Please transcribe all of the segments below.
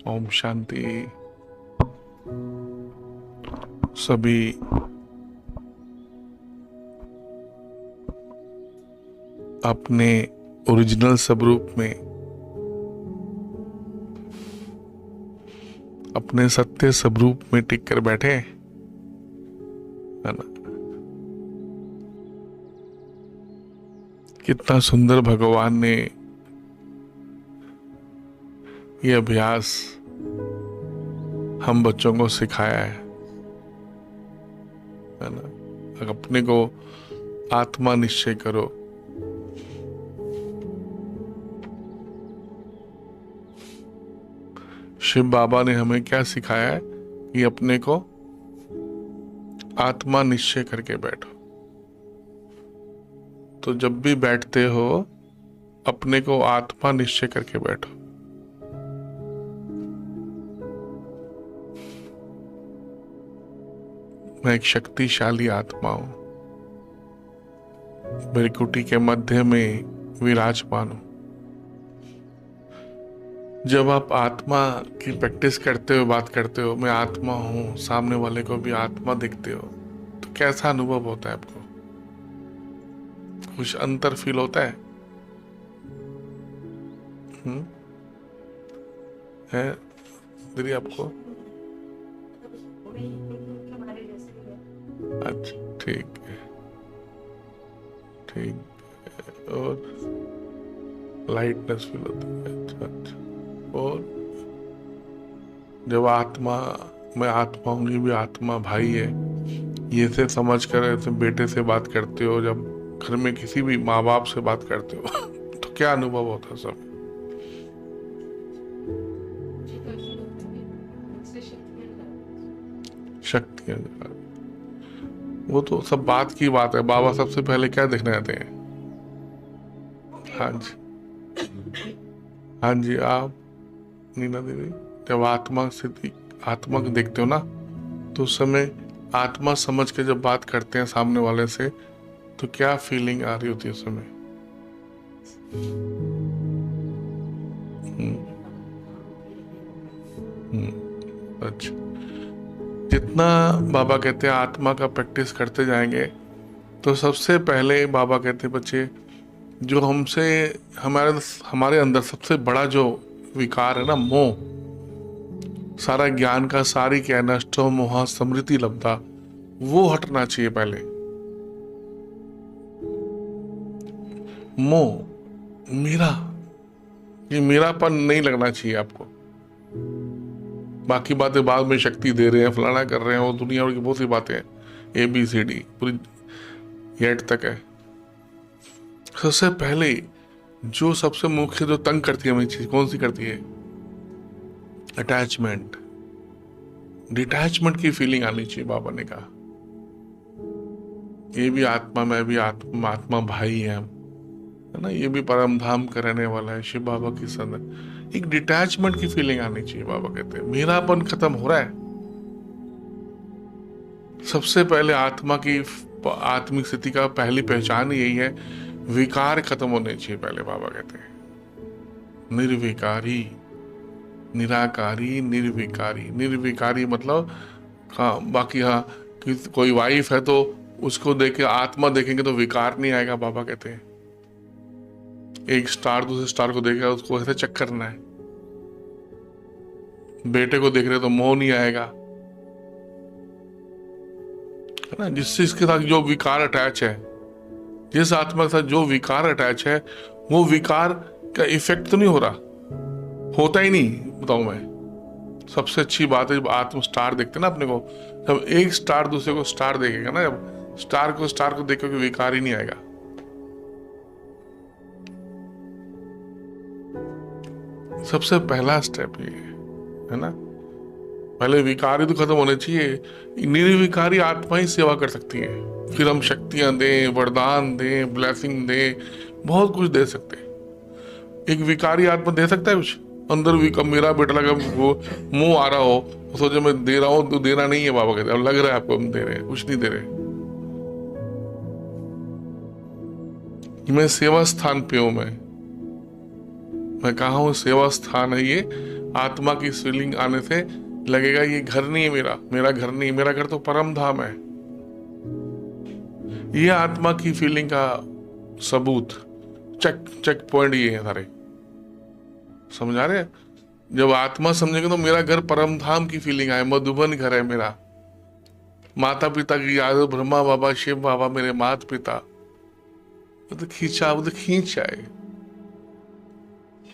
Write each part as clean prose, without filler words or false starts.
ओम शांति। सभी अपने ओरिजिनल स्वरूप में, अपने सत्य स्वरूप में टिक कर बैठे हैं, है ना। कितना सुंदर भगवान ने ये अभ्यास हम बच्चों को सिखाया है ना। अपने को आत्मा निश्चय करो। शिव बाबा ने हमें क्या सिखाया है कि अपने को आत्मा निश्चय करके बैठो। तो जब भी बैठते हो अपने को आत्मा निश्चय करके बैठो। मैं एक शक्तिशाली आत्मा हूं, मेरी कुटी के मध्य में विराजमान हूं। जब आप आत्मा की प्रैक्टिस करते हो, बात करते हो, मैं आत्मा हूं, सामने वाले को भी आत्मा दिखते हो, तो कैसा अनुभव होता है आपको? कुछ अंतर फील होता है? है दीदी आपको? अच्छा, ठीक है, ठीक है। और लाइटनेस फील होती है? अच्छा अच्छा। और जब आत्मा, मैं आत्मा हूँ, ये भी आत्मा भाई है, ये से समझ कर ऐसे बेटे से बात करते हो, जब घर में किसी भी माँ बाप से बात करते हो तो क्या अनुभव होता है सब? शक्तियां। वो तो सब बात की बात है। बाबा सबसे पहले क्या देखने आते हैं? हाँ जी, हाँ जी। आप नीना दीदी, जब आत्मा स्थिति, आत्मा को देखते हो ना, तो उस समय आत्मा समझ के जब बात करते हैं सामने वाले से, तो क्या फीलिंग आ रही होती है उस समय? अच्छा। जितना बाबा कहते हैं आत्मा का प्रैक्टिस करते जाएंगे, तो सबसे पहले बाबा कहते हैं बच्चे, जो हमसे, हमारे हमारे अंदर सबसे बड़ा जो विकार है ना, मोह, सारा ज्ञान का सारी क्या, नष्टो मोह स्मृति लब्धा, वो हटना चाहिए पहले। मोह, मेरा, ये मेरापन नहीं लगना चाहिए आपको। बाकी बातें बाद में, शक्ति दे रहे हैं, फलाना कर रहे हैं, वो दुनिया की बहुत सी बातें हैं, ABCD पूरी एट तक है। सबसे पहले जो सबसे मुख्य जो तंग करती है हमें चीज, कौन सी करती है? अटैचमेंट। डिटैचमेंट की फीलिंग आनी चाहिए। बाबा ने कहा ये भी आत्मा, मैं भी आत्मा, आत्मा भाई है हम, है ना। ये भी परम धाम का रहने वाला है, शिव बाबा की संग। एक डिटैचमेंट की फीलिंग आनी चाहिए। बाबा कहते हैं मेरापन खत्म हो रहा है। सबसे पहले आत्मा की आत्मिक स्थिति का पहली पहचान यही है, विकार खत्म होने चाहिए पहले। बाबा कहते हैं निर्विकारी, निराकारी, निर्विकारी। निर्विकारी मतलब, हाँ बाकी, हाँ कोई वाइफ है तो उसको देख के आत्मा देखेंगे तो विकार नहीं आएगा। बाबा कहते हैं एक स्टार दूसरे स्टार को देखेगा, उसको ऐसे चेक करना है। बेटे को देख रहे तो मोह नहीं आएगा, है ना। जिस चीज के साथ जो विकार अटैच है, जिस आत्मा के साथ जो विकार अटैच है, वो विकार का इफेक्ट तो नहीं हो रहा, होता ही नहीं। बताऊं मैं, सबसे अच्छी बात है जब आत्म स्टार देखते ना अपने को, जब एक स्टार दूसरे को स्टार देखेगा ना, जब स्टार को देख के विकार ही नहीं आएगा। सबसे पहला स्टेप ये है ना। पहले विकारी तो खत्म होने चाहिए। निर्विकारी आत्मा ही सेवा कर सकती है। फिर हम शक्तियां दें, वरदान दें, ब्लेसिंग दें, बहुत कुछ दे सकते हैं। एक विकारी आत्मा दे सकता है कुछ? अंदर भी कब मेरा बेटा लगा, वो मुंह आ रहा हो, सोचे मैं दे रहा हूं, तो देना नहीं है। बाबा कहते हैं लग रहा है आपको हम दे रहे हैं, कुछ नहीं दे रहे। मैं सेवा स्थान पे हूं। मैं कहा हूं सेवा स्थान है ये, आत्मा की फीलिंग आने से लगेगा ये घर नहीं है मेरा, मेरा घर नहीं, मेरा घर तो परम धाम है। ये आत्मा की फीलिंग का सबूत, चेक चेक पॉइंट ये है सारे। समझ आ रहे हैं? जब आत्मा समझेगा तो मेरा घर परम धाम की फीलिंग आए, मधुबन घर है मेरा, माता पिता की याद, ब्रह्मा बाबा, शिव बाबा मेरे माता पिता, वो तो खींच आए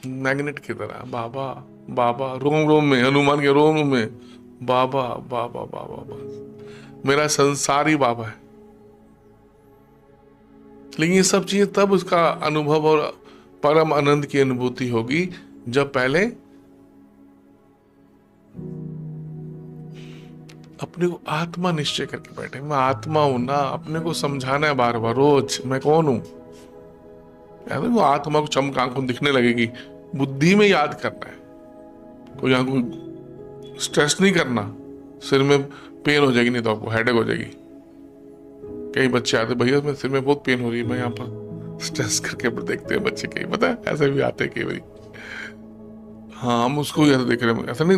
मैग्नेट की तरह। बाबा बाबा रोम रोम में, हनुमान के रोम में बाबा बाबा बाबा, बस मेरा संसार ही बाबा है। लेकिन ये सब चीजें तब उसका अनुभव और परम आनंद की अनुभूति होगी जब पहले अपने को आत्मा निश्चय करके बैठे, मैं आत्मा हूं ना। अपने को समझाना है बार बार रोज, मैं कौन हूं। याद है वो आत्मा को चमक आंखों दिखने लगेगी, बुद्धि में याद करना है। कोई आंखों स्ट्रेस नहीं करना, सिर में पेन हो जाएगी, नहीं तो आपको हेडेक हो जाएगी। कई बच्चे आते, भैया मेरे सिर में बहुत पेन हो रही है, मैं यहाँ पर स्ट्रेस करके देखते हैं बच्चे, कई पता है ऐसे भी आते हैं कई बार। हाँ, हम उसको ऐसे देख रहे हैं, ऐसा नहीं,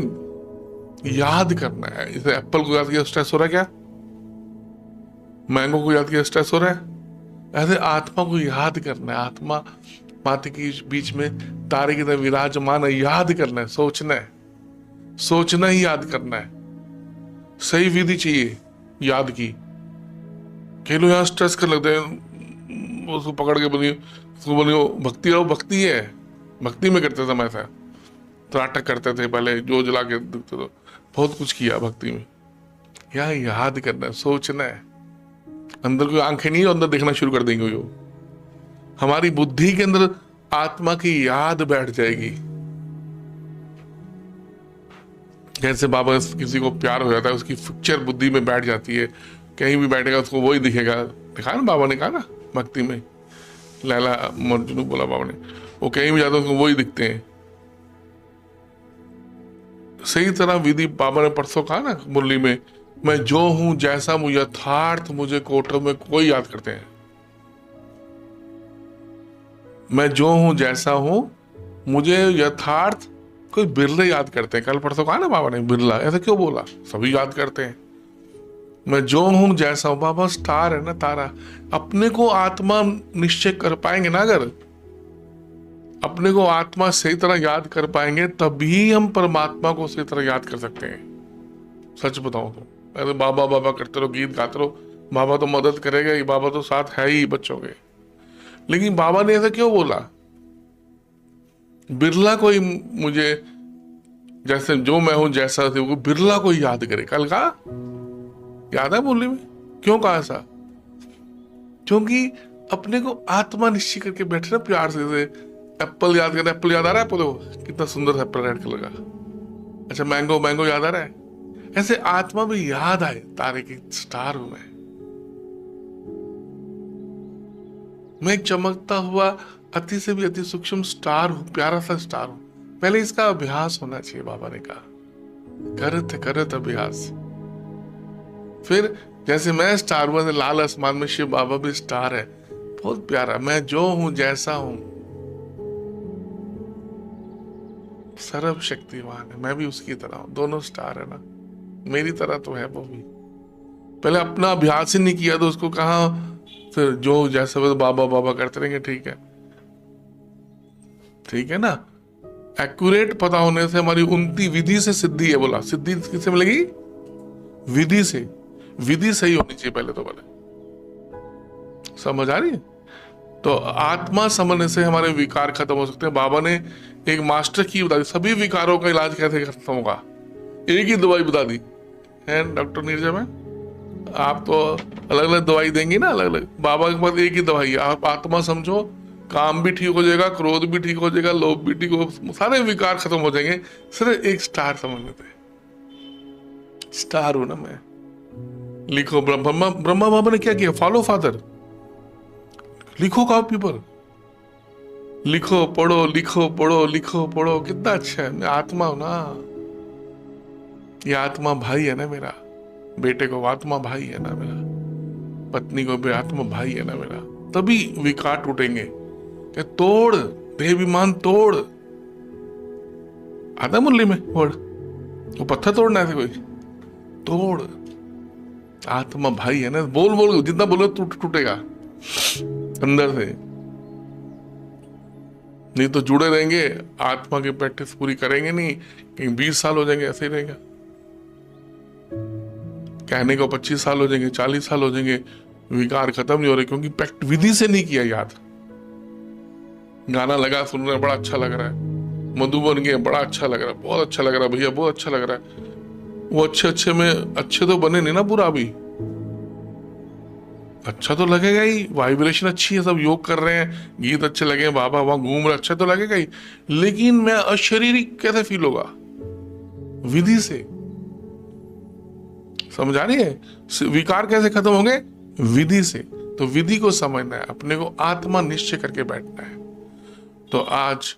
याद करना है। जैसे एप्पल को याद किया स्ट्रेस हो रहा है, क्या मैंगो को याद किया स्ट्रेस हो रहा है, ऐसे आत्मा को याद करना है। आत्मा माता के बीच में तारे की तरह विराजमान है, याद करना है, सोचना है, सोचना ही याद करना है। सही विधि चाहिए याद की। कई लोग यहाँ स्ट्रेस कर लगते हैं, उसको पकड़ के बनी भक्ति, और भक्ति है, भक्ति में करते थे, मैं ऐसा त्राटक करते थे पहले, जो जला के दिखते तो बहुत कुछ किया भक्ति में। यहाँ याद करना है, सोचना है। अंदर कोई आंखें नहीं है, अंदर देखना शुरू कर देंगे वो। हमारी बुद्धि के अंदर आत्मा की याद बैठ जाएगी। जैसे बाबा किसी को प्यार हो जाता है, उसकी पिक्चर बुद्धि में बैठ जाती है, कहीं भी बैठेगा उसको वही दिखेगा। दिखा ना बाबा ने, कहा ना भक्ति में, लैला मजनू बोला बाबा ने, वो कहीं भी जाते उसको वही दिखते हैं। सही तरह विधि बाबा ने परसों कहा ना मुरली में, मैं जो हूं जैसा हूं यथार्थ मुझे कोटों में कोई याद करते हैं। मैं जो हूं जैसा हूं मुझे यथार्थ कोई बिरले याद करते हैं। कल परसों कहा ना बाबा ने, बिरला ऐसा क्यों बोला, सभी याद करते हैं। मैं जो हूं जैसा हूं, बाबा स्टार है ना, तारा। अपने को आत्मा निश्चय कर पाएंगे ना, अगर अपने को आत्मा सही तरह याद कर पाएंगे तभी हम परमात्मा को सही तरह याद कर सकते हैं। सच बताऊं तो ऐसे बाबा बाबा करते रहो, गीत गाते रहो, बाबा तो मदद करेगा ही, बाबा तो साथ है ही बच्चों के। लेकिन बाबा ने ऐसा क्यों बोला, बिरला कोई मुझे जैसे जो मैं हूं जैसा थे वो बिरला कोई याद करे। कल का याद है बोली में, क्यों कहा ऐसा? क्योंकि अपने को आत्मा निश्चय करके बैठे ना प्यार से। एप्पल याद करना, एप्पल याद आ रहा है, एप्पल कितना सुंदर एप्पल रेड कलर का। अच्छा मैंगो, मैंगो याद आ रहा है। ऐसे आत्मा में याद आए, तारे की स्टार हूं मैं एक चमकता हुआ अति से भी अति सूक्ष्म स्टार हूं, प्यारा सा स्टार हूं। पहले इसका अभ्यास होना चाहिए। बाबा ने कहा करत अभ्यास। फिर जैसे मैं स्टार हुआ, लाल आसमान में शिव बाबा भी स्टार है, बहुत प्यारा। मैं जो हूं जैसा हूं, सर्व शक्तिमान है, मैं भी उसकी तरह हूं। दोनों स्टार है ना, मेरी तरह तो है वो भी। पहले अपना अभ्यास ही नहीं किया तो उसको कहा, फिर जो जैसे वो बाबा बाबा करते रहेंगे। ठीक है ना। एक्यूरेट पता होने से हमारी उनती विधि से सिद्धि है। बोला सिद्धि किससे मिलेगी? विधि से। विधि सही होनी चाहिए पहले तो। पहले समझ आ रही है? तो आत्मा समझने से हमारे विकार खत्म हो सकते हैं। बाबा ने एक मास्टर की बता दी, सभी विकारों का इलाज कैसे खत्म होगा, एक ही दवाई बता दी है डॉक्टर नीरजा मैम। आप तो अलग अलग दवाई देंगी ना, अलग अलग। बाबा के पास एक ही दवाई है, आप आत्मा समझो, काम भी ठीक हो जाएगा, क्रोध भी ठीक हो जाएगा, लोभ भी ठीक हो, सारे विकार खत्म हो जाएंगे। सिर्फ एक स्टार समझ लेते हैं, स्टार हूं ना मैं। लिखो ब्रह्मा बाबा ने क्या किया, फॉलो फादर। लिखो कॉपी पर, लिखो पढ़ो, लिखो पढ़ो, लिखो पढ़ो, कितना अच्छा है। मैं आत्मा हूं ना, ये आत्मा भाई है ना मेरा। बेटे को आत्मा भाई है ना मेरा, पत्नी को भी आत्मा भाई है ना मेरा। तभी विकार टूटेंगे। तोड़ देहाभिमान, तोड़। आता है मुरली में वर्ड, वो पत्थर तोड़ना है कोई, तोड़। आत्मा भाई है ना, बोल बोल जितना बोलो टूटेगा अंदर से। नहीं तो जुड़े रहेंगे, आत्मा की प्रैक्टिस पूरी करेंगे नहीं, कहीं 20 साल हो जाएंगे, ऐसे ही रहेगा। कहने को 25 साल हो जाएंगे, 40 साल हो जाएंगे, विकार खत्म नहीं हो रहे, क्योंकि प्रैक्टिस विधि से नहीं किया याद। गाना लगा, सुन रहे, बड़ा अच्छा लग रहा है, मधुबन गए, बड़ा अच्छा लग रहा है, बहुत अच्छा लग रहा है भैया, बहुत अच्छा लग रहा है। वो अच्छे में अच्छे तो बने नहीं ना पूरा। अभी अच्छा तो लगेगा ही, वाइब्रेशन अच्छी है, सब योग कर रहे हैं, गीत अच्छे लगे, बाबा वहां घूम रहे, अच्छा तो लगेगा ही, लेकिन मैं अशरीरिक कैसे फील होगा? विधि से। समझ आ रही है? विकार कैसे खत्म होंगे? विधि से। तो विधि को समझना है, अपने को आत्मा निश्चय करके बैठना है। तो आज